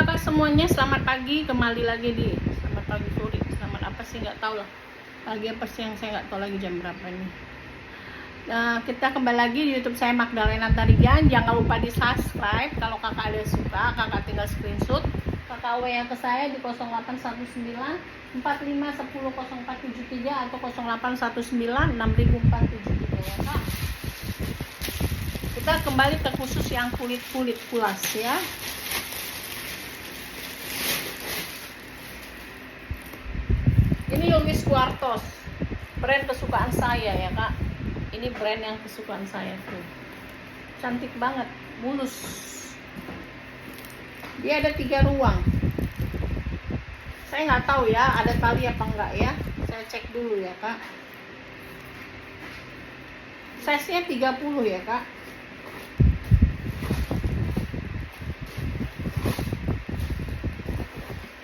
kakak semuanya, selamat pagi. Kembali lagi di selamat pagi, sore, selamat apa sih nggak tahu lah. Pagi apa sih yang saya nggak tahu lagi jam berapa ini. Nah, kita kembali lagi di YouTube saya, Magdalena Tarigan. Jangan lupa di subscribe. Kalau kakak ada suka, kakak tinggal screenshot. Kakak WA ke saya di 0819 45 10 0473 atau 0819 6473 ya kak. Kita kembali ke khusus yang kulit pulas ya. Ini Louis Quartos, brand kesukaan saya ya kak. Ini brand yang kesukaan saya tuh, cantik banget, mulus. Dia ada 3 ruang. Saya nggak tahu ya ada tali apa enggak ya. Saya cek dulu ya kak. Size nya 30 ya kak.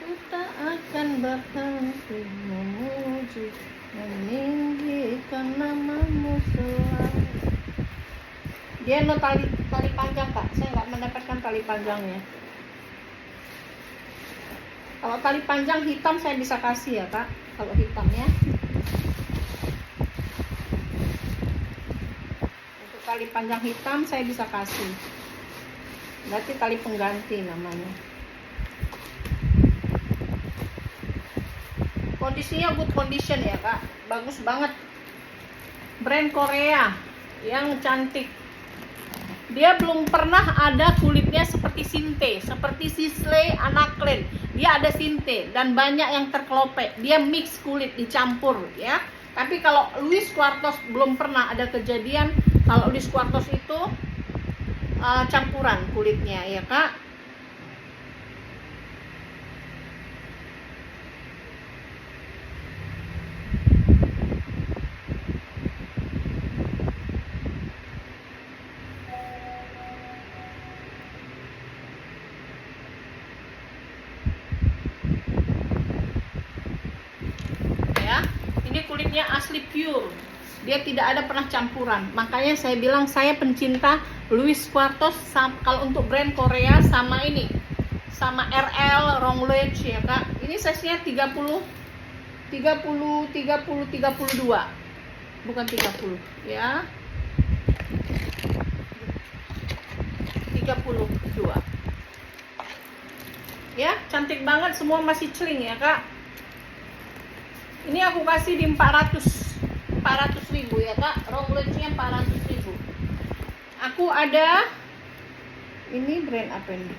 Kita akan berhenti memuji, meninggikan namamu selalu. Dia no tali panjang kak. Saya nggak mendapatkan tali panjangnya. Kalau tali panjang hitam saya bisa kasih ya kak. Kalau hitamnya, untuk tali panjang hitam saya bisa kasih. Berarti tali pengganti namanya. Kondisinya good condition ya kak, bagus banget. Brand Korea yang cantik. Dia belum pernah ada kulitnya seperti Sinte, seperti Sisley, Anaklen. Dia ada Sinte dan banyak yang terkelopek. Dia mix kulit, dicampur ya. Tapi kalau Louis Quartos belum pernah ada kejadian kalau Louis Quartos itu campuran kulitnya ya kak. Ini kulitnya asli pure, dia tidak ada pernah campuran. Makanya saya bilang saya pencinta Louis Quartos. Kalau untuk brand Korea sama ini, sama RL Ronglage ya kak. Ini size nya 32, bukan 30 ya, 32 ya. Cantik banget, semua masih celing ya kak. Ini aku kasih di 400 ribu ya kak. Ronglage nya 400 ribu. Aku ada ini brand apa ini?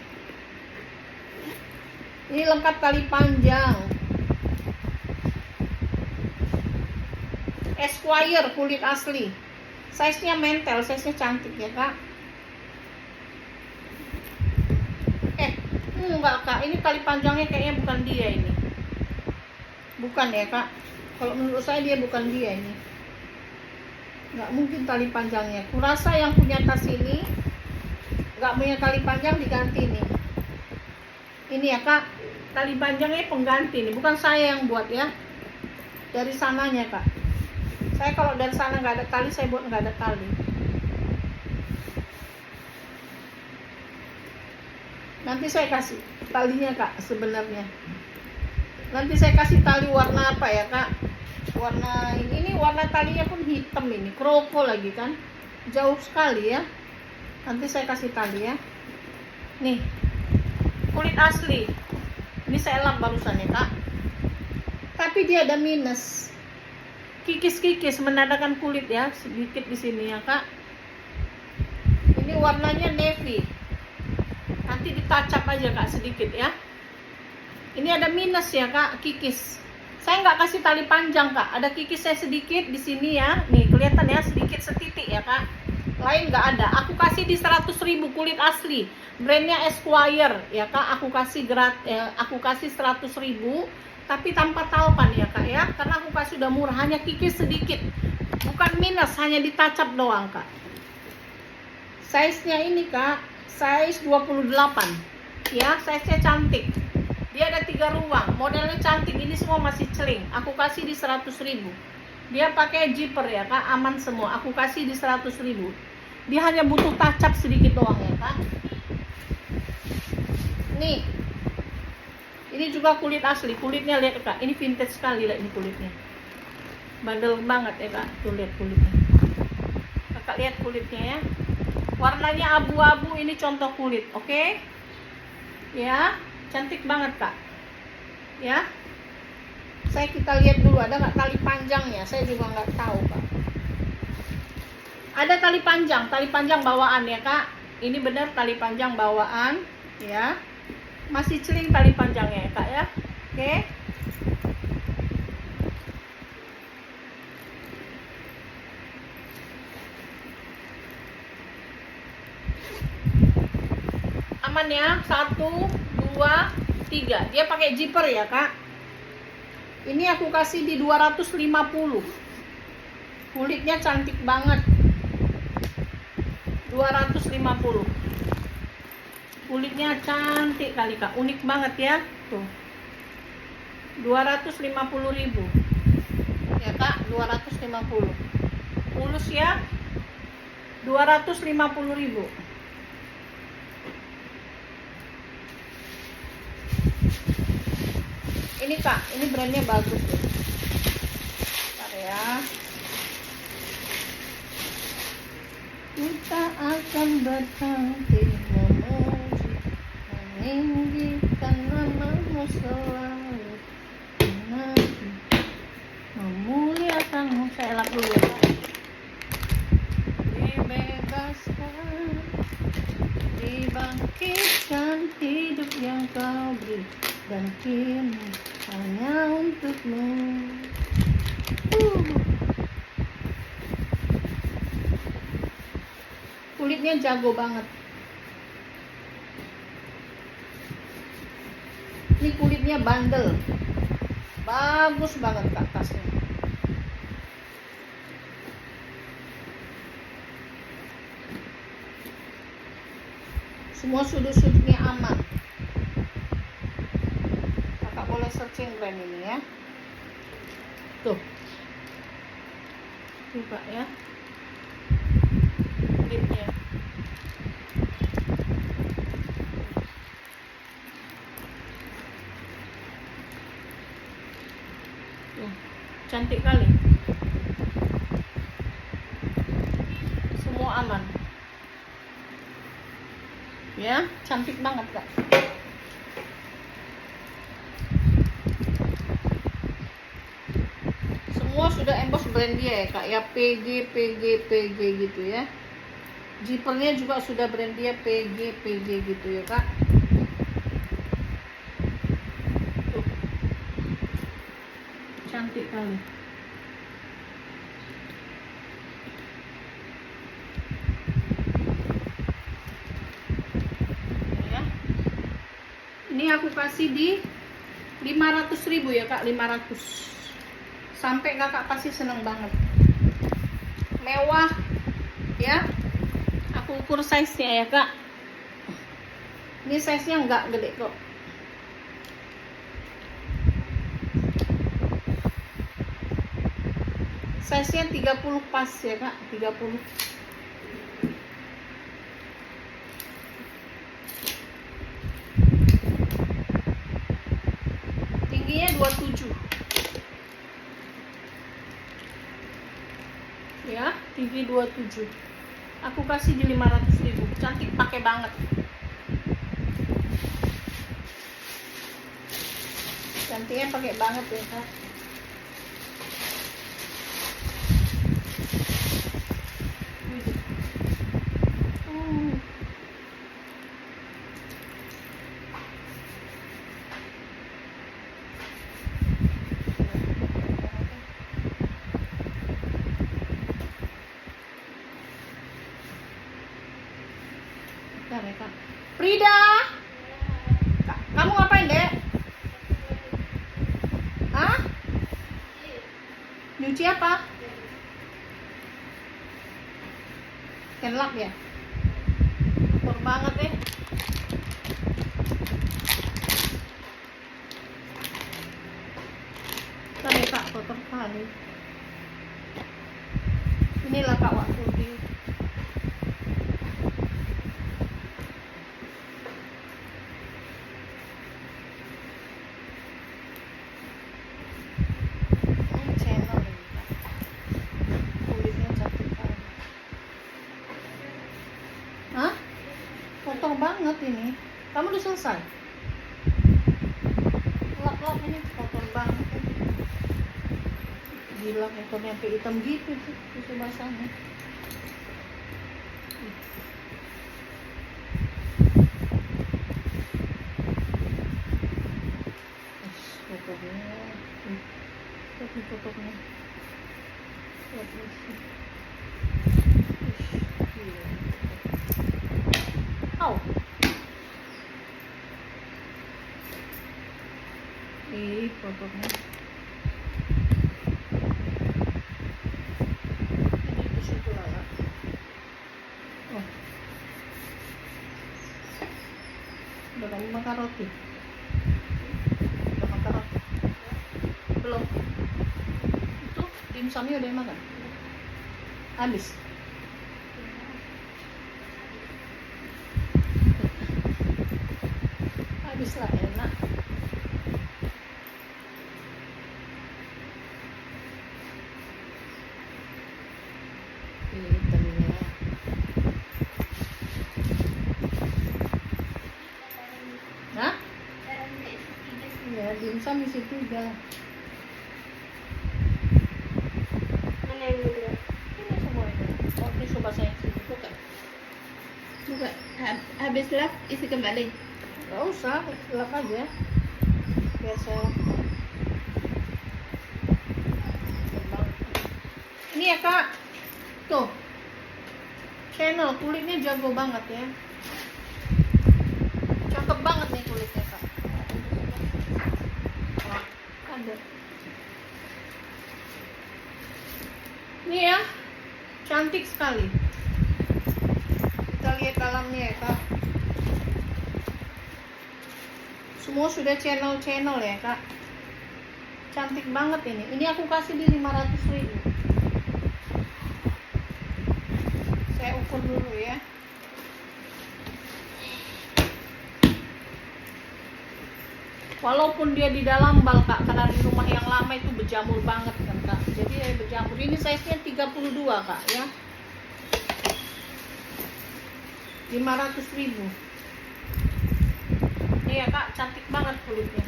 Ini lengkap tali panjang, Esquire kulit asli. Size nya mentel, size nya cantik ya kak. Enggak kak, ini tali panjangnya kayaknya bukan dia ini. Bukan ya kak, kalau menurut saya dia bukan dia ini. Nggak mungkin tali panjangnya. Kurasa yang punya tas ini nggak punya tali panjang, diganti nih. Ini ya kak, tali panjangnya pengganti nih, bukan saya yang buat ya. Dari sananya kak. Saya kalau dari sana nggak ada tali, saya buat nggak ada tali. Nanti saya kasih talinya kak sebenarnya. Nanti saya kasih tali warna apa ya kak. Warna ini warna talinya pun hitam ini. Kroko lagi kan. Jauh sekali ya. Nanti saya kasih tali ya. Nih. Kulit asli. Ini saya lap barusan ya kak. Tapi dia ada minus. Kikis-kikis menandakan kulit ya. Sedikit di sini ya kak. Ini warnanya navy. Nanti ditacap aja kak sedikit ya. Ini ada minus ya kak, kikis. Saya nggak kasih tali panjang kak, ada kikis saya sedikit di sini ya. Nih kelihatan ya, sedikit setitik ya kak. Lain nggak ada. Aku kasih di 100 ribu kulit asli. Brandnya Esquire ya kak. Aku kasih 100 ribu, tapi tanpa talpan ya kak ya. Karena aku kasih udah murah, hanya kikis sedikit. Bukan minus, hanya ditacap doang kak. Size-nya ini kak, size 28 ya, size-nya cantik. Dia ada 3 ruang, modelnya cantik. Ini semua masih celing. Aku kasih di 100 ribu. Dia pakai zipper ya kak, aman semua. Aku kasih di 100 ribu. Dia hanya butuh tacap sedikit doang ya kak. Nih, Ini juga kulit asli, kulitnya lihat kak, ini vintage sekali lah ini kulitnya. Bandel banget ya kak, tuh lihat kulitnya. Kakak lihat kulitnya ya. Warnanya abu-abu, ini contoh kulit, oke? Ya, cantik banget kak. Ya, kita lihat dulu ada nggak tali panjangnya, saya juga nggak tahu kak. Ada tali panjang bawaan ya kak. Ini benar tali panjang bawaan, ya. Masih celing tali panjangnya ya kak ya, oke? Aman ya, 1, 2, 3. Dia pakai zipper ya kak. Ini aku kasih di 250. Kulitnya cantik banget. 250. Kulitnya cantik kali kak, unik banget ya. Tuh. 250.000. Ya kak, 250. Mulus ya. 250.000. Ini kak, ini brandnya bagus tuh. Bentar ya. Kita akan berhenti memuji, meninggikan namamu selalu, memuliakanmu. Saya elak dulu ya kak. Dibebaskan, dibangkitkan hidup yang kau beri, dan kini hanya untukmu. Kulitnya jago banget. Ini kulitnya bandel, bagus banget kak tasnya. Semua sudut-sudutnya aman. Kakak boleh searching brand ini ya. Tuh, coba ya kulitnya. Tuh, cantik kali. Semua aman. Ya, cantik banget kak. Semua sudah emboss brand dia ya kak ya, PG gitu ya. Zippernya juga sudah brand dia, PG gitu ya kak. Tuh. Cantik kali. Ya. Ini aku kasih di 500.000 ya kak, 500. Sampai kakak pasti seneng banget. Mewah ya. Aku ukur size nya ya kak. Ini size nya enggak gede kok. Size nya 30 pas ya kak, 30. Tingginya 27 ya, tinggi 27. Aku kasih di 500.000. Cantik, pakai banget. Cantiknya pakai banget ya kak. Kak. Frida, kamu ngapain dek? Hah? Nyuci apa? Kenlap ya? Kotor banget deh. Bentar ya kak, kotor kali. Inilah kak waktu di selesai. Lap-lap ini kotor banget. Gila, kotornya sampai hitam gitu tuh tisu basahnya. Kotornya. Lihat kotornya. Lihat isi. Au. Kotornya. Ini tisu lala. Oh. Udah kamu makan roti? Udah makan roti? Belum. Itu dimsumnya udah makan? Habis. Habis lah, enak. Hitamnya. Hah? Ya, dimsum isi 3. Mana yang dua? Ini semuanya. Oh, tisu basah yang situ bukan? Bukan. Habis lap isi kembali. Gak usah, lap aja. Biar saya terbang. Ini ya kak, tuh channel kulitnya jago banget ya, cakep banget nih kulitnya kak. Wah, ada. Ini ya, cantik sekali. Kita lihat dalamnya ya kak. Semua sudah channel ya kak. Cantik banget ini. Ini aku kasih di 500.000. Saya ukur dulu ya. Walaupun dia di dalam bal kak, karena di rumah yang lama itu berjamur banget kan kak. Jadi ya berjamur. Ini size-nya 32 kak ya. 500.000. Ini ya kak, cantik banget kulitnya.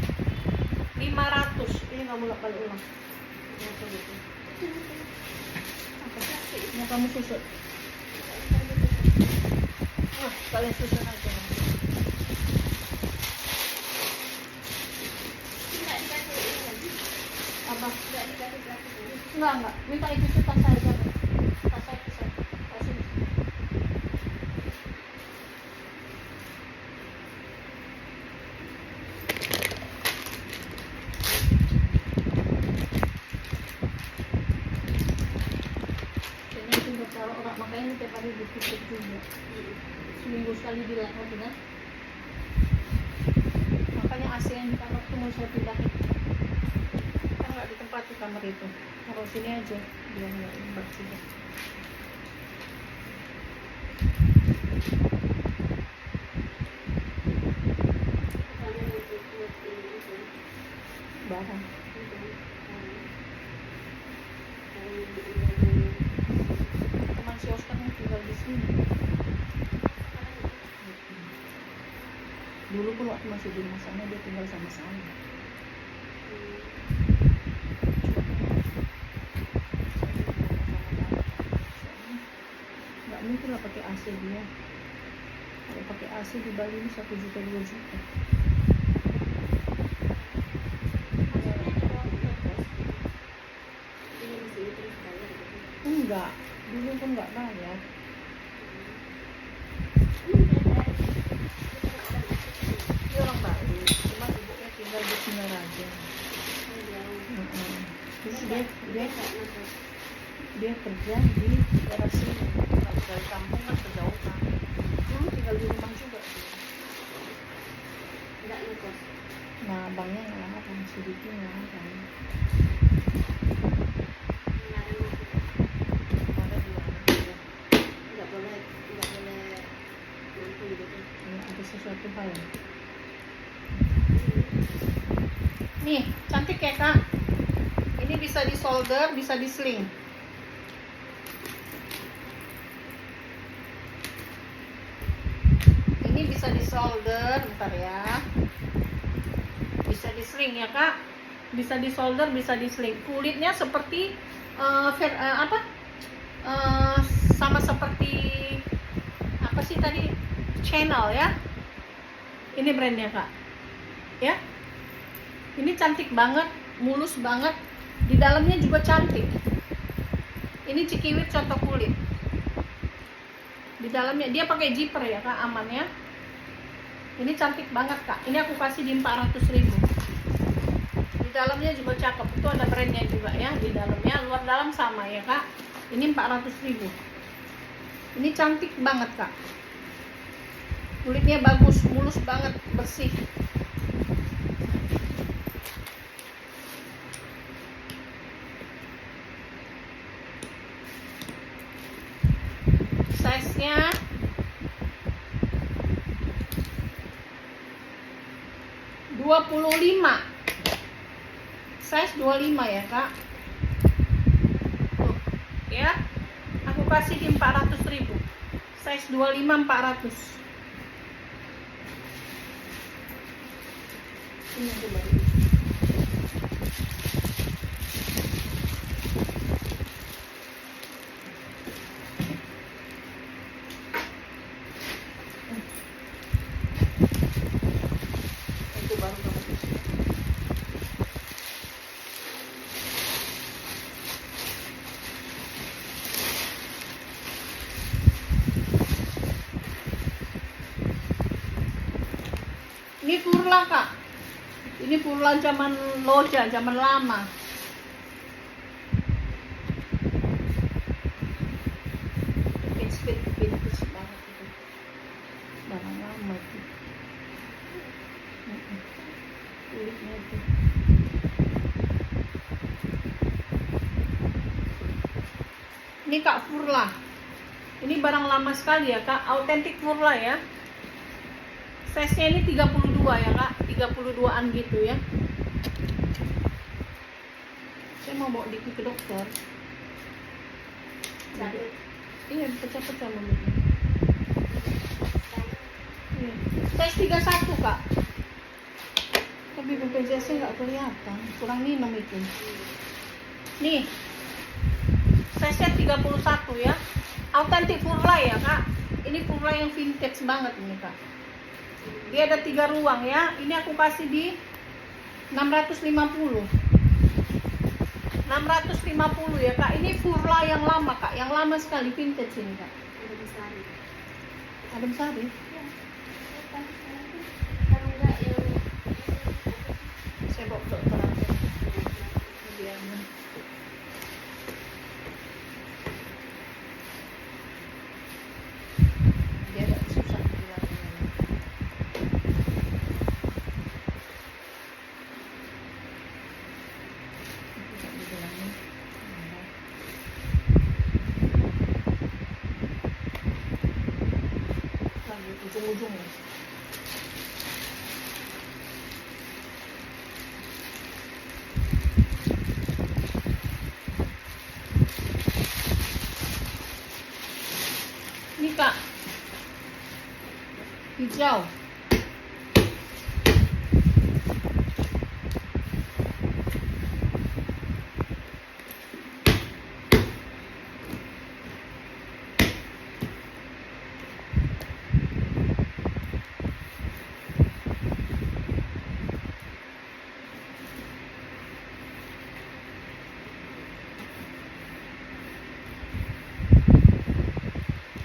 500. Ini kamu balik ulang. Mau kamu susut? Kalian susut aja. Apa? Enggak. Minta itu tas saya aja. Tas saya bisa. Kasih. Kalau orang makanya tiap hari ditutup juga, seminggu sekali dilapor kan. Makanya AC yang di kamar tuh mau saya pindahin, kan nggak di tempat di kamar itu, taruh sini aja biar nggak lembab juga. Barang teman si Oscar yang tinggal di sini. Dulu pun waktu masih di rumah sana dia tinggal sama saya. Nggak mungkin lah pakai AC dia. Kalau pakai AC di Bali ini 1 juta 2 juta. Enggak, dulu pun nggak bayar. Dia orang Bali, cuma ibunya tinggal di Singaraja. Terus dia kerja di daerah sini. Kalau dari kampung kan kejauhan. Dulu tinggal di rumah juga dia. Enggak ngekos. Nah, abangnya ngelarang, si Diki ngelarang. Ada sesuatu hal. Nih, cantik ya kak. Ini bisa di solder, bisa di sling. Ini bisa bisa di solder, bentar ya. Bisa di sling ya kak, bisa di solder, bisa di sling. Kulitnya seperti sama seperti apa sih tadi, Channel ya. Ini brandnya kak ya. Ini cantik banget, mulus banget, di dalamnya juga cantik. Ini Cikiwit contoh kulit. Di dalamnya dia pakai zipper ya kak, aman ya. Ini cantik banget kak. Ini aku kasih di 400.000. Di dalamnya juga cakep. Itu ada brandnya juga ya di dalamnya. Luar dalam sama ya kak. Ini 400.000. Ini cantik banget kak. Kulitnya bagus, mulus banget, bersih. Size-nya 25. Size 25 ya kak. Tuh, ya. Aku kasih di 400.000. Size 25 400. Ini coba dulu. Itu baru banget. Ini Furla kak. Ini Furla zaman Loja, zaman lama. Vintage banget itu. Barang lama itu. Kulitnya itu. Ini kak Furla. Ini barang lama sekali ya kak, autentik Furla ya. Size-nya ini 32 ya kak, 32an gitu ya. Saya mau bawa Diki ke dokter. Sakit. Iya, pecah-pecah mulutnya. Iya. Size 31 kak. Tapi BPJS-nya nggak kelihatan, kurang minum itu. Nih, size-nya 31 ya. Autentik Furla ya kak. Ini Furla yang vintage banget ini kak. Dia ada 3 ruang ya. Ini aku kasih di 650. 650 ya kak. Ini Furla yang lama kak, yang lama sekali, vintage ini kak. Ada besar. Adem Sari. Ya. Kalau enggak yang Saya bawa ke dokter aja. Biar dia agak susah dibilangnya. Susah dibilangnya. Lagi ujung-ujungnya. Ini kak, hijau.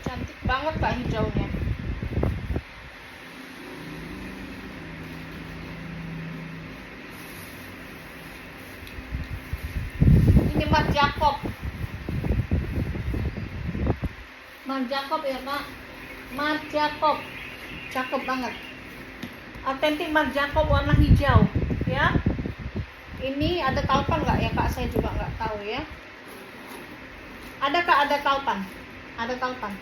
Cantik banget kak hijaunya. Ini Marc Jacob. Marc Jacob ya kak. Marc Jacob. Cakep banget. Autentik Marc Jacob warna hijau ya. Ini ada kalpan nggak ya kak? Saya juga nggak tahu ya. Ada kak, ada kalpan. Ada kalpan.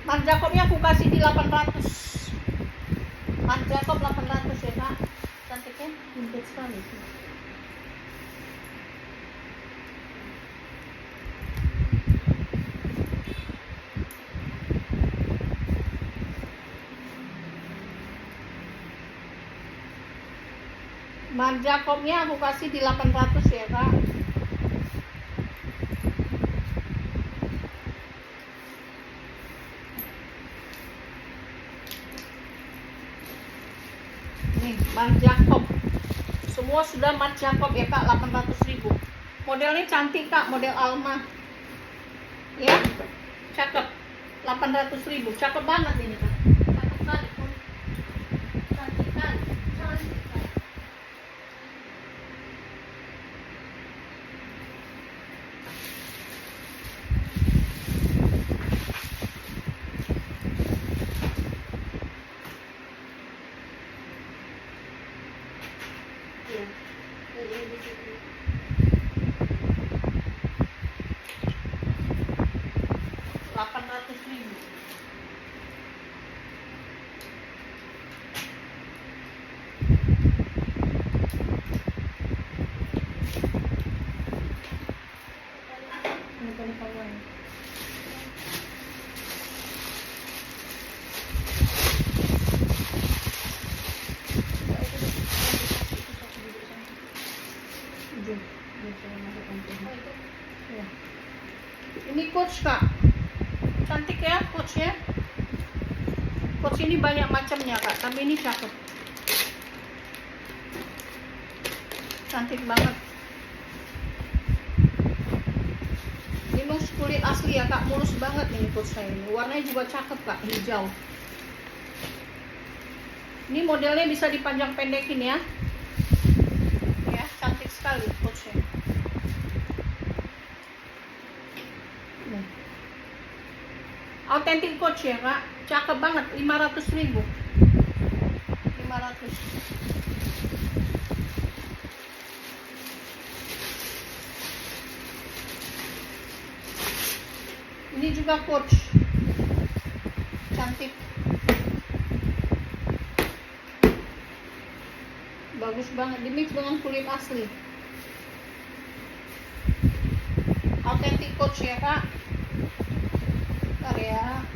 Marc Jacobnya aku kasih di 800. Marc Jacob 800 ya kak. Cantiknya vintage sekali. Marc Jacobnya aku kasih di 800 ya kak. Nih Marc Jacob, semua sudah Marc Jacob ya kak, 800.000. Modelnya cantik kak, model Alma ya, cakep. 800.000, cakep banget ini kak, cakep kali, cantik kali, cantik kali. Iya. Ini di sini. 800.000. Ini tadi kawan. Ya. Ini coach kak, cantik ya coach ya. Coach ini banyak macamnya kak, tapi ini cakep, cantik banget. Ini kulit asli ya kak, mulus banget ini coach saya ini. Warnanya juga cakep kak, hijau. Ini modelnya bisa dipanjang pendekin ya. Ya, cantik sekali coachnya. Nih. Authentic coach ya kak, cakep banget, 500.000. 500. Ini juga coach, cantik, bagus banget, di mix dengan kulit asli. Authentic coach ya kak. Bentar ya,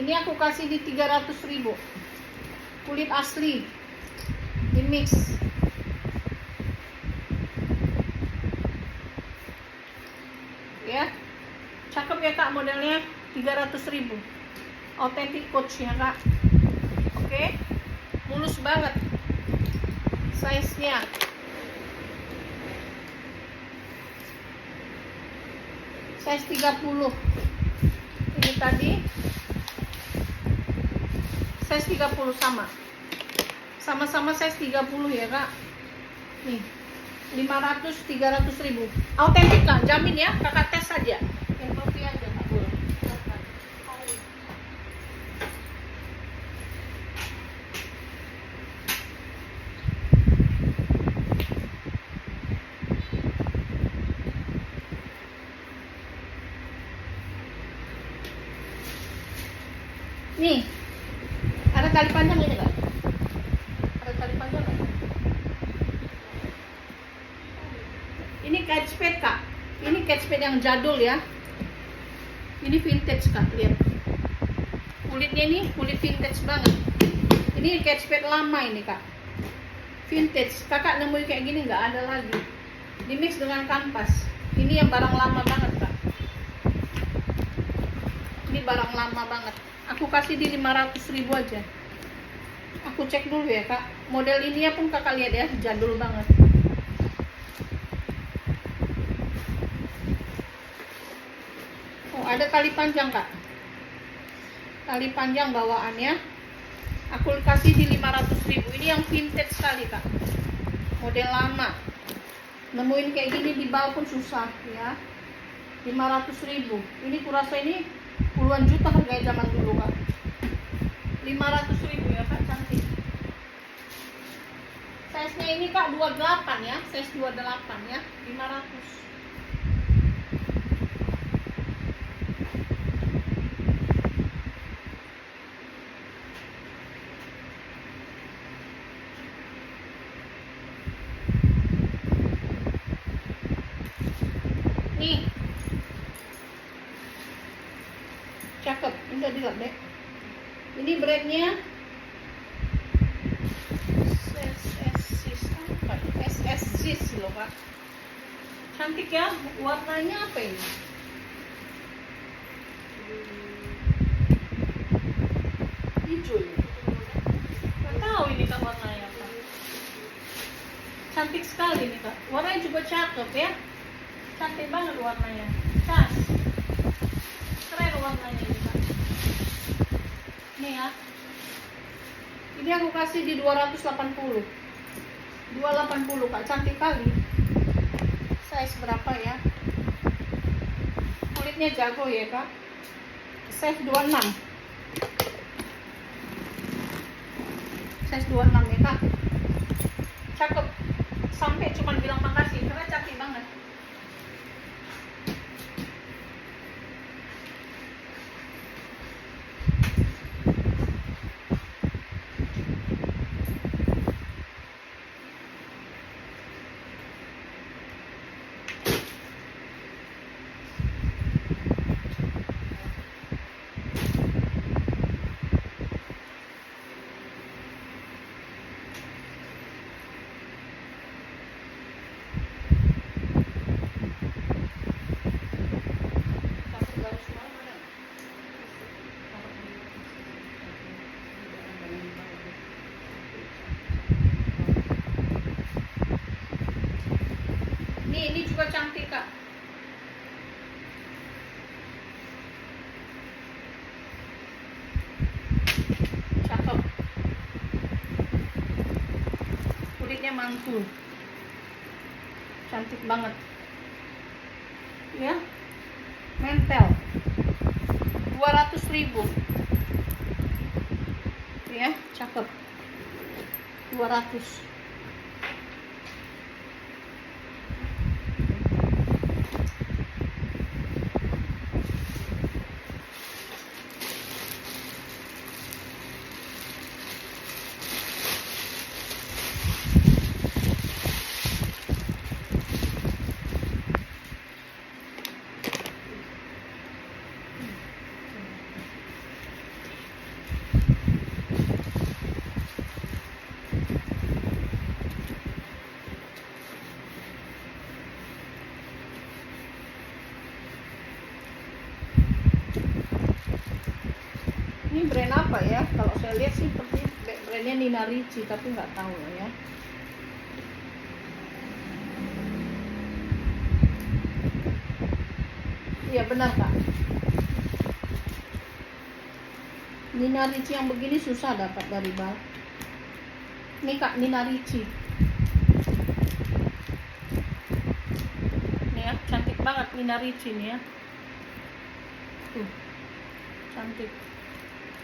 ini aku kasih di 300.000, kulit asli, di mix. Ya, cakep ya kak, modelnya 300.000. Authentic coach ya kak. Oke, mulus banget size nya. Size 30. Ini tadi size 30 sama-sama size 30 ya kak. Nih 500, 300.000. Autentik kak, jamin ya, kakak tes saja. Yang kopi aja kak boleh. Nih, ada tali panjang ini kak? Ada tali panjang nggak? Ini Kate Spade kak. Ini Kate Spade yang jadul ya. Ini vintage kak, lihat. Kulitnya ini kulit vintage banget. Ini Kate Spade lama ini kak. Vintage. Kakak nemuin kayak gini nggak ada lagi. Di mix dengan kanvas. Ini yang barang lama banget kak. Ini barang lama banget. Aku kasih di 500.000 aja. Aku cek dulu ya kak. Model ini ya pun kakak lihat ya, jadul banget. Oh, ada tali panjang kak. Tali panjang bawaannya. Aku kasih di 500.000. Ini yang vintage sekali kak. Model lama. Nemuin kayak gini di bawah pun susah ya. 500.000. Ini kurasa ini puluhan juta harganya zaman dulu kak. 500.000 ya kak, cantik. Size nya ini kak 28 ya, size 28 ya, 500. Nih, cakep, enggak dilihat deh. Ini brandnya SZs loh kak. Cantik ya, warnanya apa ini? Hijau ya? Gak tahu ini kak warnanya apa. Cantik sekali nih kak, warnanya juga cakep ya. Cantik banget warnanya, cas. Keren warnanya ini kak. Nih ya. Ini aku kasih di 280. 280 kak, cantik kali. Size berapa ya? Kulitnya jago ya kak. Size 26. Size 26 ya kak. Cakep. Sampai cuman bilang makasih karena cantik banget. Ini juga cantik kak. Cakep. Kulitnya mantul. Cantik banget. Ya. Mentel. 200.000. Ya, cakep. 200. Ini brand apa ya? Kalau saya lihat sih seperti brandnya Nina Ricci, tapi nggak tahu ya. Iya benar kak. Nina Ricci yang begini susah dapat dari bal. Ini kak, Nina Ricci. Nih ya, cantik banget Nina Ricci nih ya. Tuh, cantik.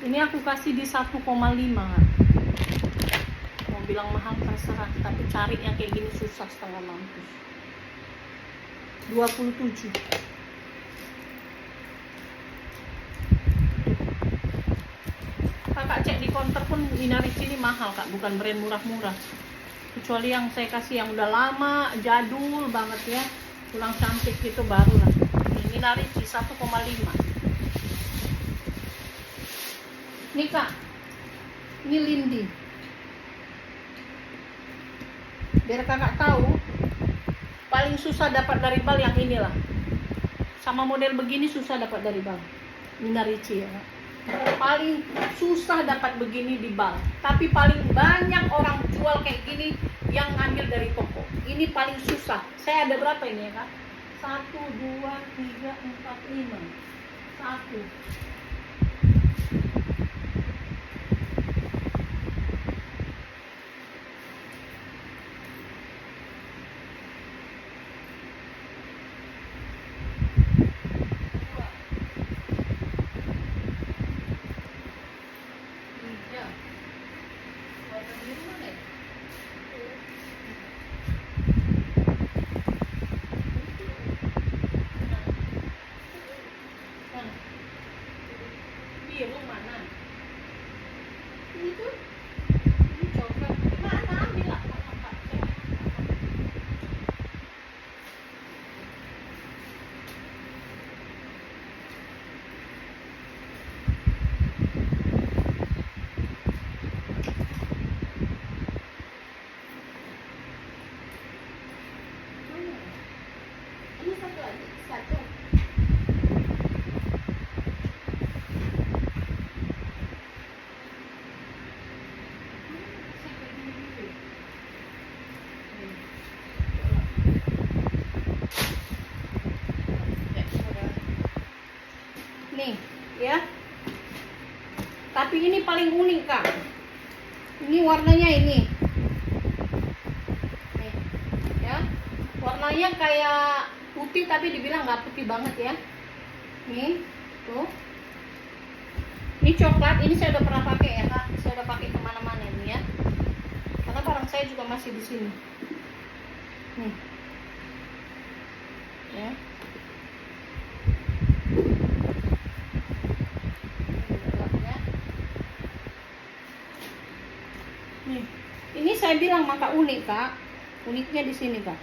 Ini aku kasih di 1,5 kak. Mau bilang mahal terserah, tapi cari yang kayak gini susah setengah mampus. 27. Kakak cek di counter pun Nina Ricci ini mahal kak, bukan brand murah-murah. Kecuali yang saya kasih yang udah lama, jadul banget ya, pulang cantik gitu baru lah. Ini Nina Ricci 1,5. Nih kak, ini Lindy. Biar kakak tahu, paling susah dapat dari bal yang inilah. Sama model begini susah dapat dari bal. Nina Ricci ya kak. Paling susah dapat begini di bal. Tapi paling banyak orang jual kayak gini yang ngambil dari toko. Ini paling susah. Saya ada berapa ini ya kak? 1, 2, 3, 4, 5. 1. Biru mana? Ini tuh, ini coklat. Mana ambil lah kakak. ini paling unik kak. Ini warnanya ini. Nih, ya. Warnanya kayak putih tapi dibilang nggak putih banget ya. Nih, tuh. Ini coklat. Ini saya udah pernah pakai ya kak. Saya udah pakai kemana-mana ini ya. Karena barang saya juga masih di sini. Nih. Ya. Nih. Ini saya bilang maka unik kak. Uniknya di sini kak.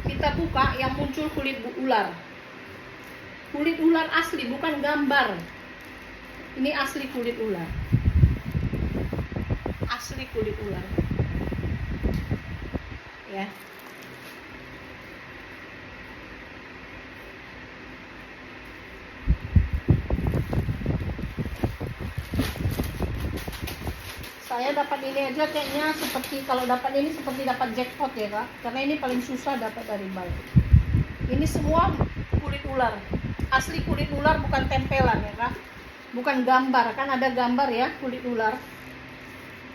Kita buka yang muncul kulit ular. Kulit ular asli, bukan gambar. Ini asli kulit ular. Asli kulit ular. Ya. Saya dapat ini aja kayaknya seperti, kalau dapat ini seperti dapat jackpot ya kak, karena ini paling susah dapat dari bal. Ini semua kulit ular, asli kulit ular, bukan tempelan ya kak, bukan gambar. Kan ada gambar ya kulit ular,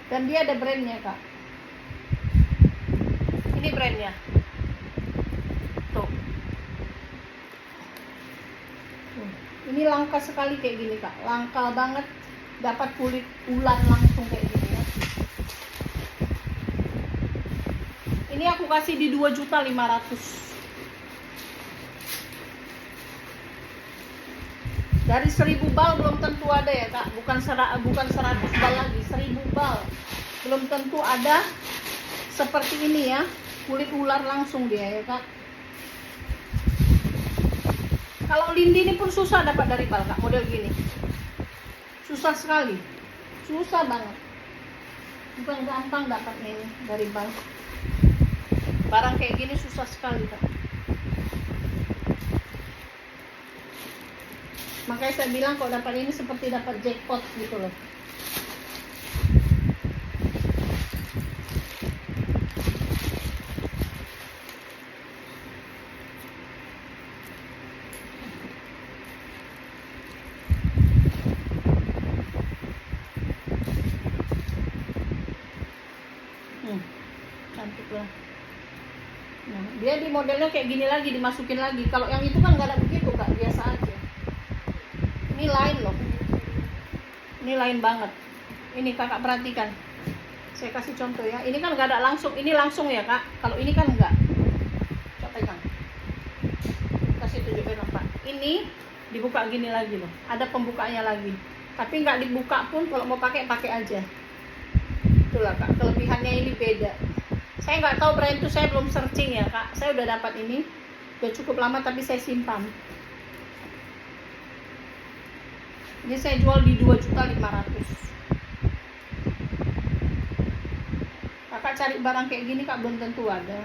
dan dia ada brandnya kak. Ini brandnya tuh. Ini langka sekali kayak gini kak, langka banget dapat kulit ular langsung kayak gini ya. Ini aku kasih di 2.500.000. Dari 1000 bal belum tentu ada ya kak, bukan 100 bal lagi, 1000 bal belum tentu ada seperti ini ya, kulit ular langsung dia ya kak. Kalau lindi ini pun susah dapat dari bal kak, model gini susah sekali, susah banget, bukan gampang dapatnya ini dari bal. Barang kayak gini susah sekali kak. Makanya saya bilang kalau dapat ini seperti dapat jackpot gitu loh. Cantik lah. Nah, dia di modelnya kayak gini lagi, dimasukin lagi. Kalau yang itu kan nggak ada begitu kak, biasa aja. Ini lain loh, ini lain banget. Ini kakak perhatikan, saya kasih contoh ya. Ini kan nggak ada langsung, ini langsung ya kak. Kalau ini kan enggak. Coba pegang, kasih tunjukin pak. Ini dibuka gini lagi loh, ada pembukanya lagi. Tapi nggak dibuka pun, kalau mau pakai aja. Itulah kak, kelebihannya ini beda. Saya nggak tahu brand itu, saya belum searching ya kak. Saya udah dapat ini, udah cukup lama tapi saya simpan. Ini saya jual di 2.500.000. Kakak cari barang kayak gini kak belum tentu ada.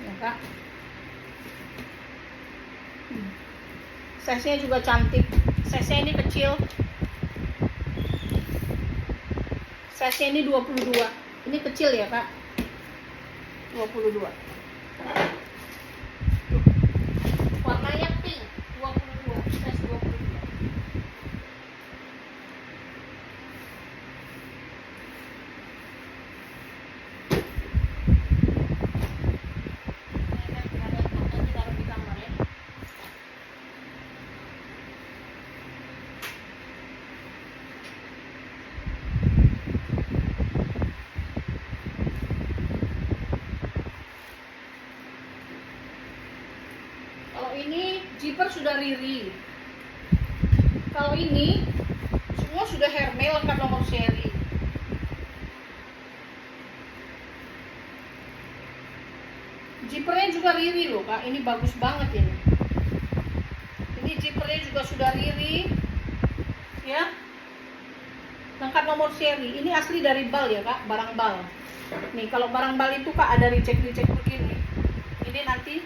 Ya kak. Size-nya juga cantik. Size-nya ini kecil. Size-nya ini 22. Ini kecil ya kak, 22. Warnanya pink, 22, size 22. Nanti taruh di kamar ya. Ini zipper sudah Riri. Kalau ini semua sudah Hermes lengkap nomor seri. Zippernya juga Riri loh kak, ini bagus banget ini. Ini zippernya juga sudah Riri, ya. Lengkap nomor seri. Ini asli dari bal ya kak, barang bal. Nih kalau barang bal itu kak ada reject begini. Ini nanti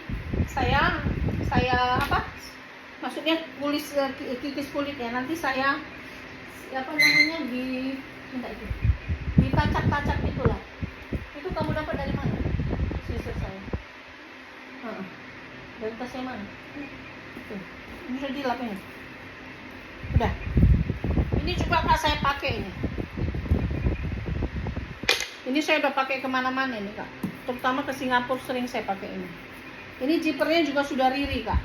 saya apa? Maksudnya kikis kulitnya nanti saya apa namanya minta itu tacak-tacak itulah. Itu kamu dapat dari mana? Sisir saya. Dari tasnya mana? Tuh, ini sudah dilap ini. Udah. Ini juga kak saya pakai ini. Ini saya udah pakai kemana-mana ini kak. Terutama ke Singapura sering saya pakai ini. Ini zippernya juga sudah riri kak.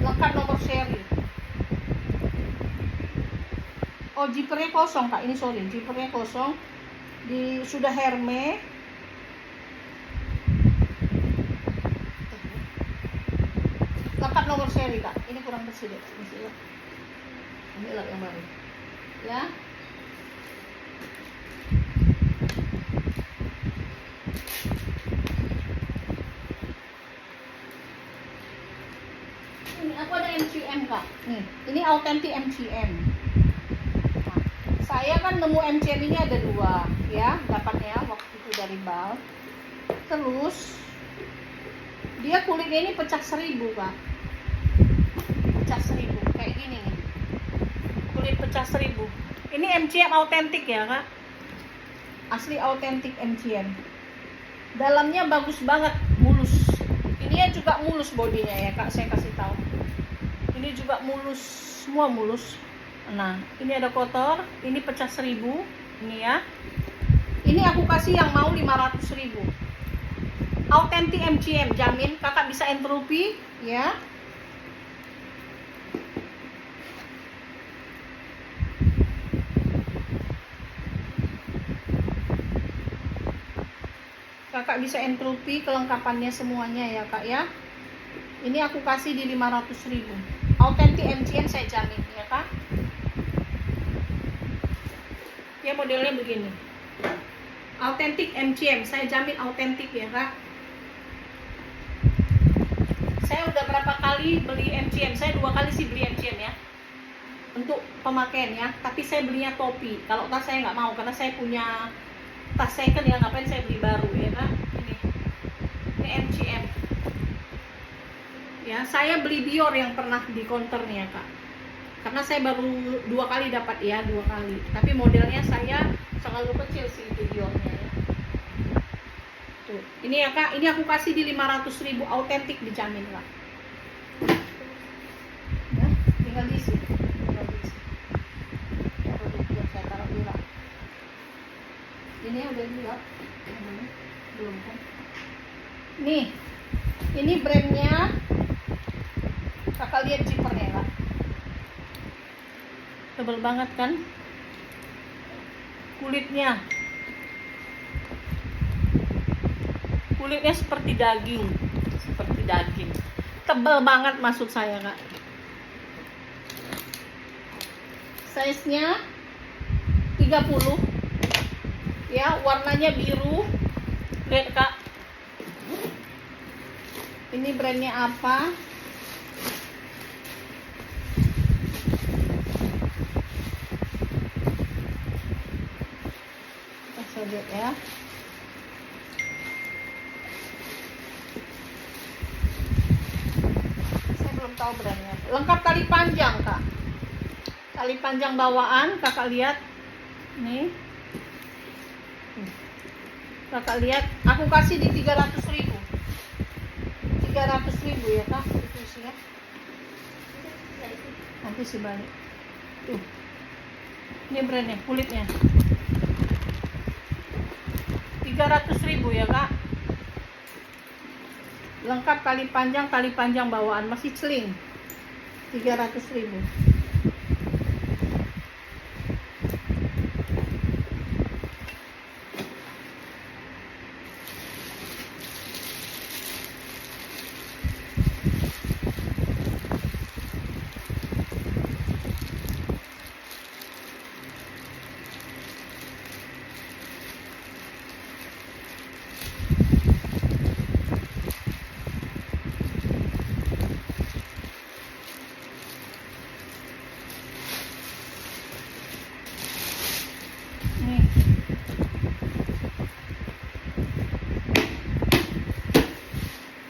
Lengkap nomor seri. Oh zippernya kosong kak. Ini sorry, zippernya kosong. Sudah Hermes. Lengkap nomor seri kak. Ini kurang bersih deh. Ambil yang baru. Ya. Ini aku ada MCM kak. Nih, ini autentik MCM. Nah, saya kan nemu MCM ini ada 2 ya, dapatnya waktu itu dari Bal. Terus dia kulitnya ini pecah 1000 kak. Pecah 1000 kayak gini nih. Kulit pecah 1000. Ini MCM autentik ya kak. Asli autentik MCM. Dalamnya bagus banget, mulus. Ini juga mulus bodinya ya kak, saya kasih tahu. Ini juga mulus, semua mulus. Nah, ini ada kotor, ini pecah 1000, ini ya. Ini aku kasih yang mau 500.000. Autentik MCM, jamin kakak bisa entropy ya. Kakak bisa entropy kelengkapannya semuanya ya kak ya. Ini aku kasih di 500.000. Autentik MCM saya jamin ya kak. Ya modelnya begini. Autentik MCM saya jamin autentik ya kak. Saya udah berapa kali beli MCM? Saya 2 kali sih beli MCM ya. Untuk pemakaian ya. Tapi saya belinya topi. Kalau tas saya nggak mau karena saya punya tas second ya, ngapain saya beli baru ya kan. Ini MCM ya. Saya beli Dior yang pernah di counter nih ya kak, karena saya baru 2 kali dapat ya, 2 kali. Tapi modelnya saya selalu kecil sih itu Diornya ya. Tuh, ini ya kak, ini aku kasih di 500.000, autentik dijamin kak ya. Tinggal diisi, produk saya taruh di rak. Ini udah dilihat belum kan? Nih, ini brandnya. Kakak lihat zippernya kak, tebal banget kan kulitnya. Kulitnya seperti daging, tebal banget maksud saya kak. Size nya 30 ya, warnanya biru. Lihat kak, ini brandnya apa? Kita lihat ya. Saya belum tahu brandnya. Lengkap tali panjang kak, tali panjang bawaan. Kakak lihat nih. Kakak lihat, aku kasih di 300.000. 300.000 ya kak, itu sih ya. Nanti sih balik. Tuh, ini brandnya, kulitnya. 300.000 ya kak. Lengkap tali panjang bawaan, masih celing. 300.000.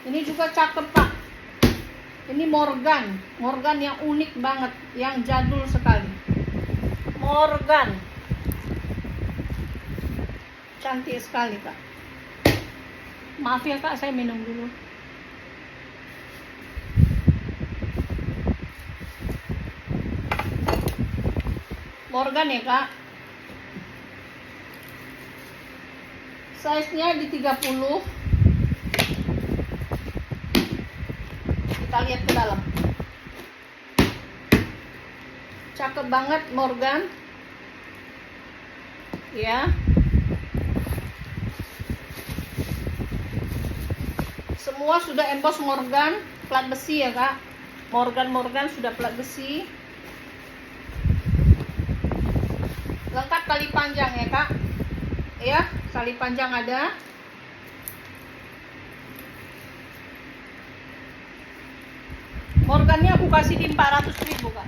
Ini juga cakep pak. Ini Morgan yang unik banget, yang jadul sekali. Morgan. Cantik sekali kak. Maaf ya kak, saya minum dulu. Morgan ya kak. Size-nya di 30. Kita lihat ke dalam. Cakep banget Morgan. Ya. Semua sudah emboss Morgan, plat besi ya kak. Morgan sudah plat besi. Lengkap tali panjang ya kak. Ya, tali panjang ada. Morgannya aku kasih di 400.000 kak.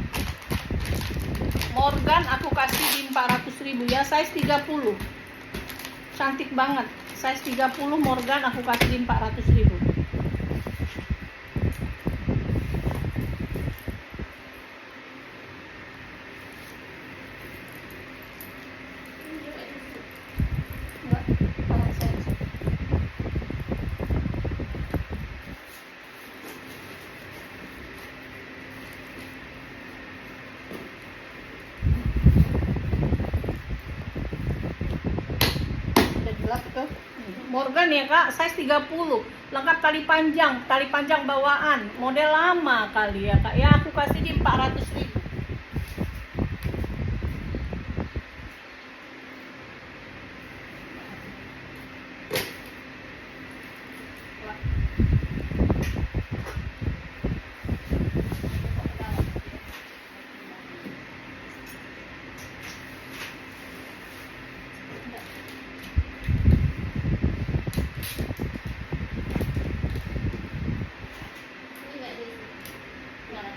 Morgan aku kasih di 400.000 ya, size 30. Cantik banget. Size 30 Morgan aku kasih di 400.000. Enggak, kalau saya udah gelap tuh. Morgan ya kak, size 30. Lengkap tali panjang bawaan. Model lama kali ya kak. Ya aku kasih di 400.000. Ini nggak ada. Nggak ada.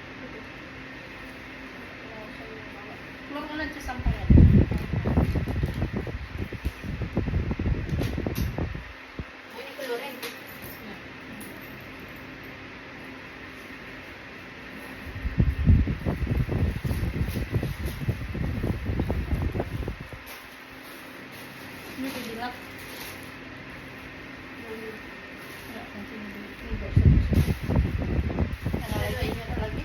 Keluarkan aja sampai ya. Oh, ini keluarnya gitu. Ini udah gelap. Ya, nanti ini nggak usah. Ada lagi?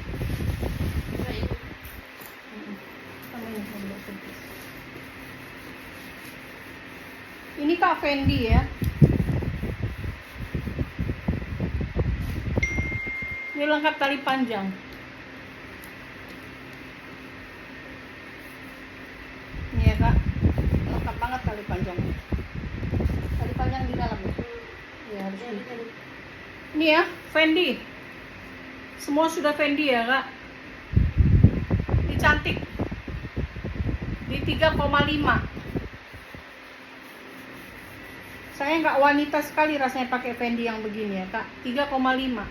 Nggak itu. Sama ini nggak sedikit. Ini kak Fendi ya. Ini lengkap tali panjang. Ini ya kak, lengkap banget tali panjangnya. Tali panjang di dalam ya. Ya harus Jadi, gitu. Ini ya, Fendi. Semua sudah Fendi ya kak. Ini cantik. Di 3,5. Saya nggak wanita sekali rasanya pakai Fendi yang begini ya kak. 3,5.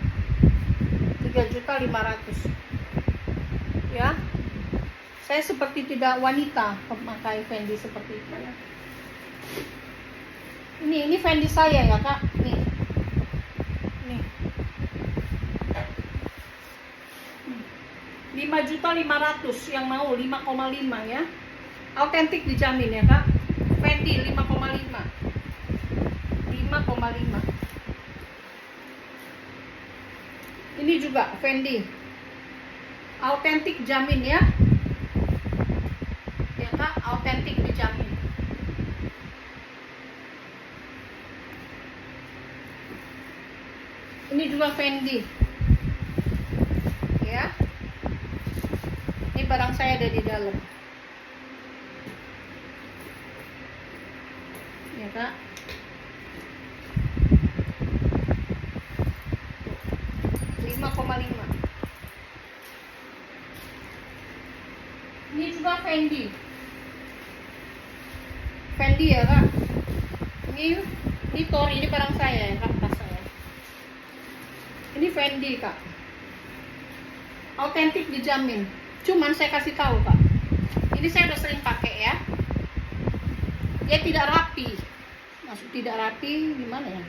3.500.000. Ya. Saya seperti tidak wanita memakai Fendi seperti itu ya. Ini Fendi saya ya kak. Nih. 5.500.000 yang mau 5,5 ya. Autentik dijamin ya kak. Fendi 5,5. 5,5. Ini juga Fendi. Autentik jamin ya. Ya kak, autentik dijamin. Ini juga Fendi. Ya. Ini barang saya ada di dalam. Ya kak. Ini juga Fendi. Fendi ya kak. Ini Tori, ini barang saya ya kak, tas saya. Ini Fendi kak. Autentik dijamin. Cuman saya kasih tahu kak. Ini saya udah sering pakai ya. Dia tidak rapi. Maksud tidak rapi gimana ya?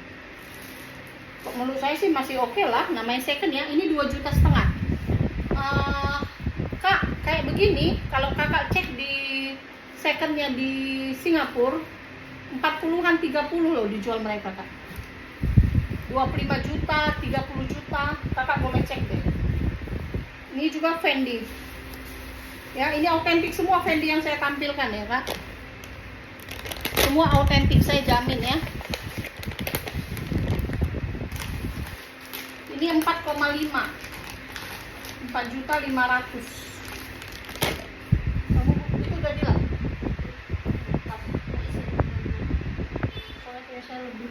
Kok menurut saya sih masih oke lah. Namanya second ya. Ini 2,5 juta. Kak, kayak begini, kalau kakak cek di secondnya di Singapura, 40-an 30 loh dijual mereka kak. 25 juta, 30 juta, kakak boleh cek deh. Ini juga Fendi. Ya, ini autentik semua Fendi yang saya tampilkan ya kak. Semua autentik, saya jamin ya. Ini 4,5. 4.500.000. Kamu itu udah bilang? Soalnya kayak saya lebih.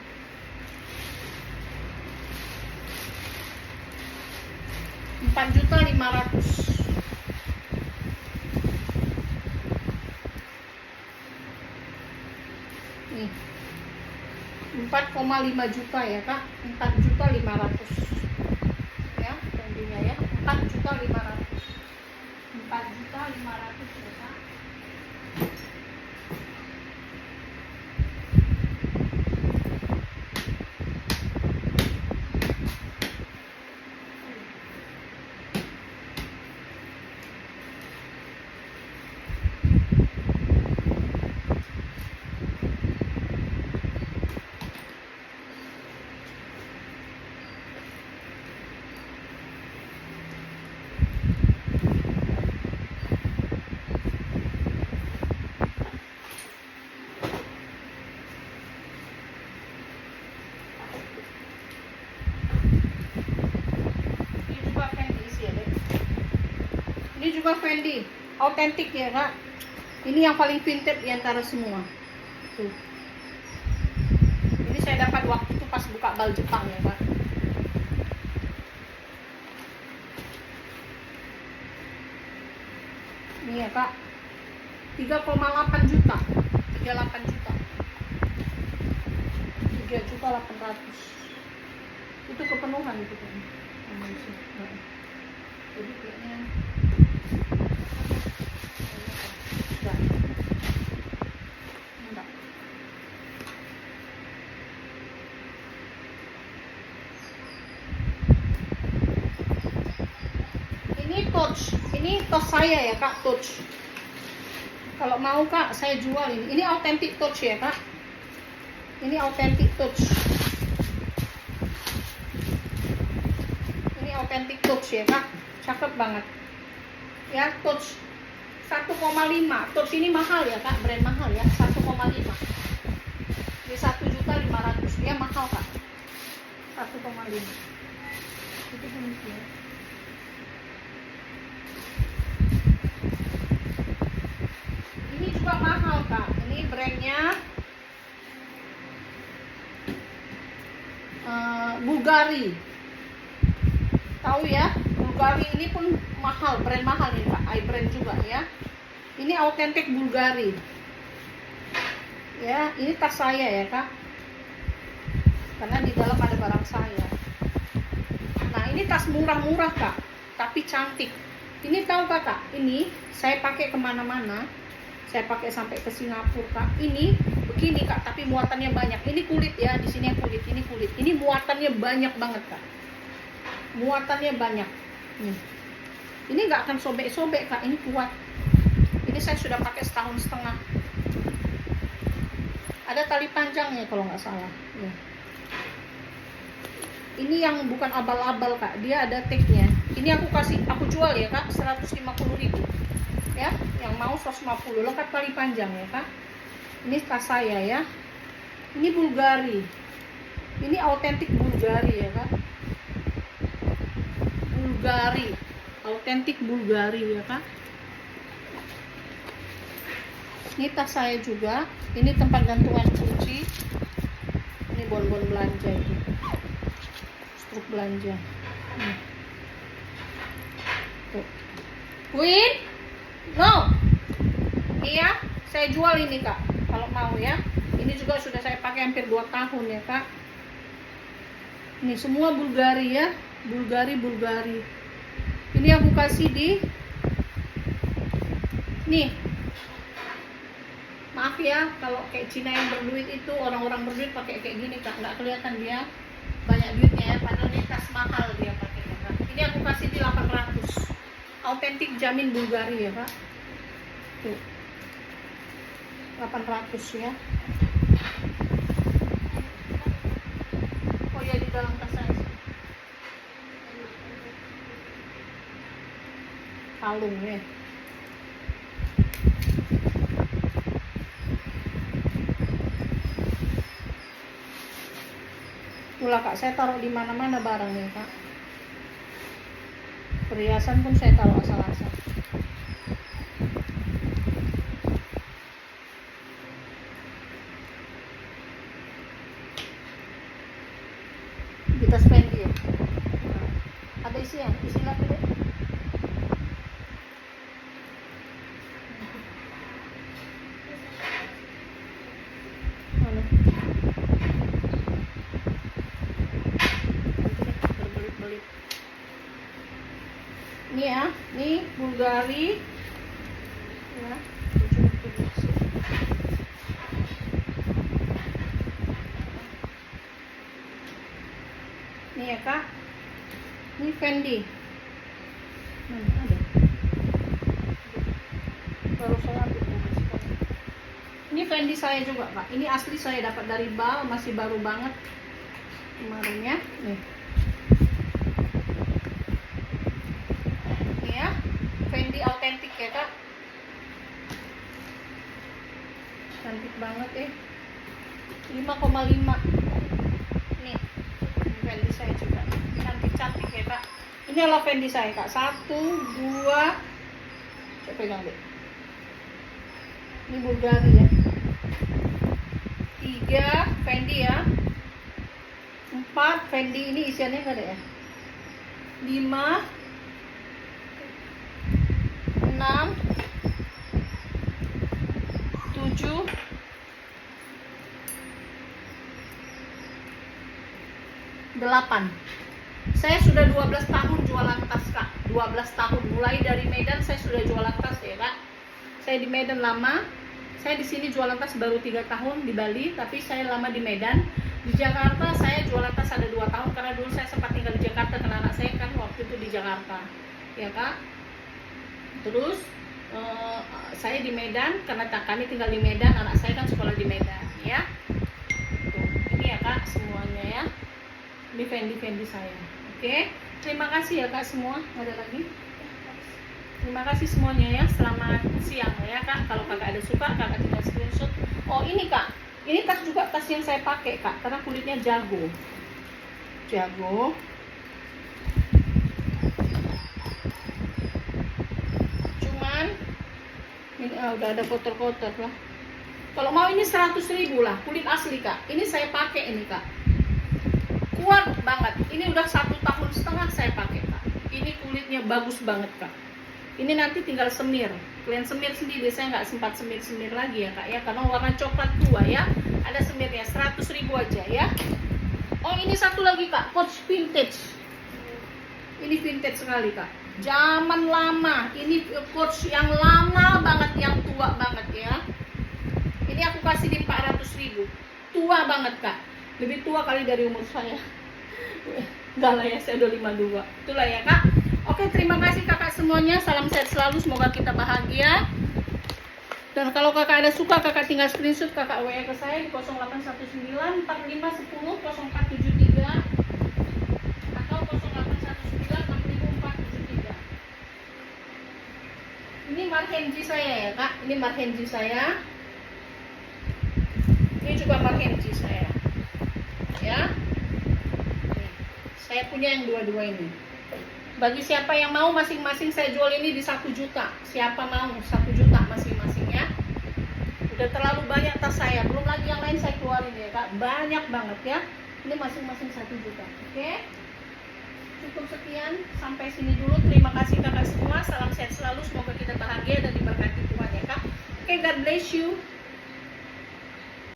Rp4.500.000. Nih. 4,5 juta ya kak. 4.500.000. Ya, Fendinya ya. 4.500.000. 4.500.000 ya kak. Ini juga Fendi, autentik ya kak. Ini yang paling vintage di antara semua. Tuh. Ini saya dapat waktu itu pas buka bal Jepang ya kak. Ini ya kak, 3,8 juta, 38 juta, 3.800.000. Itu kepenuhan itu kan. Jadi kayaknya enggak. Ini touch, ini tos saya ya kak, touch. Kalau mau kak, saya jual ini. Ini autentik touch ya kak. Ini autentik touch. Ini autentik touch ya kak. Cakep banget. Ya, touch 1,5. Touch ini mahal ya kak, brand mahal ya, 1,5. Ini 1.500.000. Ya mahal kak. 1,5. Itu demikian. Ini juga mahal kak. Ini brandnya Bulgari. Tahu ya? Bulgari ini pun mahal, brand mahal nih kak, iBrand juga ya. Ini autentik Bulgari. Ya, ini tas saya ya kak. Karena di dalam ada barang saya. Nah, ini tas murah-murah kak, tapi cantik. Ini tahu kakak, ini saya pakai kemana-mana. Saya pakai sampai ke Singapura kak. Ini begini kak, tapi muatannya banyak. Ini kulit ya, di sini kulit, ini kulit. Ini muatannya banyak banget kak. Muatannya banyak. Ini nggak akan sobek-sobek kak, ini kuat. Ini saya sudah pakai setahun setengah. Ada tali panjangnya kalau nggak salah ya. Ini yang bukan abal-abal kak, dia ada tagnya. Ini aku jual ya kak, 150.000 ya. Yang mau 150, lengkap tali panjang ya kak. Ini tas saya ya. Ini Bulgari. Ini autentik Bulgari ya kak. Bulgari, autentik Bulgari ya kak. Ini tas saya juga. Ini tempat gantungan kunci. Ini bon-bon belanja itu, struk belanja. Tuh. Queen, no. Iya, saya jual ini kak. Kalau mau ya. Ini juga sudah saya pakai hampir 2 tahun ya kak. Ini semua Bulgari ya. Bulgari. Ini aku kasih di nih. Maaf ya kalau kayak Cina yang berduit itu, orang-orang berduit pakai kayak gini kak, nggak kelihatan dia banyak duitnya ya, padahal ini tas mahal dia pakai ya kak. Ini aku kasih di 800. Autentik jamin Bulgari ya kak. Tuh 800 ya. selip dalam tas saya. Kalung ya. Itulah kak, saya taruh di mana-mana barangnya kak. Perhiasan pun saya taruh asal-asal. Di tas Fendi ya. Ada isinya, isi lagi deh. Mana? Berbelit-belit. Ini ya, ini Bulgari. Ya, ini ya kak, ini Fendi. Ada. Baru saya ambil sekali. Ini Fendi saya juga kak. Ini asli saya dapat dari Bal, masih baru banget kemarinnya. Nih. Ini ya, Fendi autentik ya kak. Cantik banget ya. 5,5. Nih, ini Fendi saya juga. Cantik-cantik ya kak. Ini adalah Fendi saya kak. 1, 2. Coba pegang deh. Ini Bulgari ya. 3 Fendi ya. 4 Fendi, ini isiannya enggak ada ya. 5, 6, 7, 8. Saya sudah 12 tahun jualan tas kak. 12 tahun, mulai dari Medan saya sudah jualan tas ya kak. Saya di Medan lama. Saya di sini jualan tas baru 3 tahun di Bali, tapi saya lama di Medan. Di Jakarta saya jualan tas ada 2 tahun karena dulu saya sempat tinggal di Jakarta karena anak saya kan waktu itu di Jakarta, ya kak. Terus saya di Medan karena kami tinggal di Medan, anak saya kan sekolah di Medan, ya. Tuh, ini ya kak semuanya ya. Ini Fendi saya. Oke, terima kasih ya kak semua. Ada lagi? Terima kasih semuanya ya. Selamat siang ya kak. Kalau kakak ada suka, kakak tinggal screenshot. Oh ini kak, ini tas juga tas yang saya pakai kak, karena kulitnya jago. Cuman ini udah ada kotor-kotor lah. Kalau mau ini 100.000 lah, kulit asli kak. Ini saya pakai ini kak. Kuat banget. Ini udah 1,5 tahun saya pakai kak. Ini kulitnya bagus banget kak. Ini nanti tinggal semir. Kalian semir sendiri, saya nggak sempat semir lagi ya kak ya, karena warna coklat tua ya. Ada semirnya, 100.000 aja ya. Oh ini satu lagi kak, Coach vintage. Ini vintage sekali kak. Zaman lama. Ini Coach yang lama banget, yang tua banget ya. Ini aku kasih di 400.000. Tua banget kak. Lebih tua kali dari umur saya. Enggak lah ya, saya udah 52. Itulah ya kak. Oke, terima kasih kakak semuanya. Salam sehat selalu, semoga kita bahagia. Dan kalau kakak ada suka, kakak tinggal screenshot, kakak WA ke saya di 0819 45 10 0473 atau 0819 60473. Ini Marhenji saya ya kak. Ini Marhenji saya. Ini juga Marhenji saya. Ya, saya punya yang dua-dua ini. Bagi siapa yang mau, masing-masing saya jual ini di 1 juta. Siapa mau 1 juta masing-masing ya. Udah terlalu banyak tas saya, belum lagi yang lain saya keluarin ya kak. Banyak banget ya. Ini masing-masing 1 juta. Oke, cukup sekian, sampai sini dulu. Terima kasih kakak semua. Salam sehat selalu, semoga kita bahagia dan diberkati Tuhan ya kak. Oke, God bless you.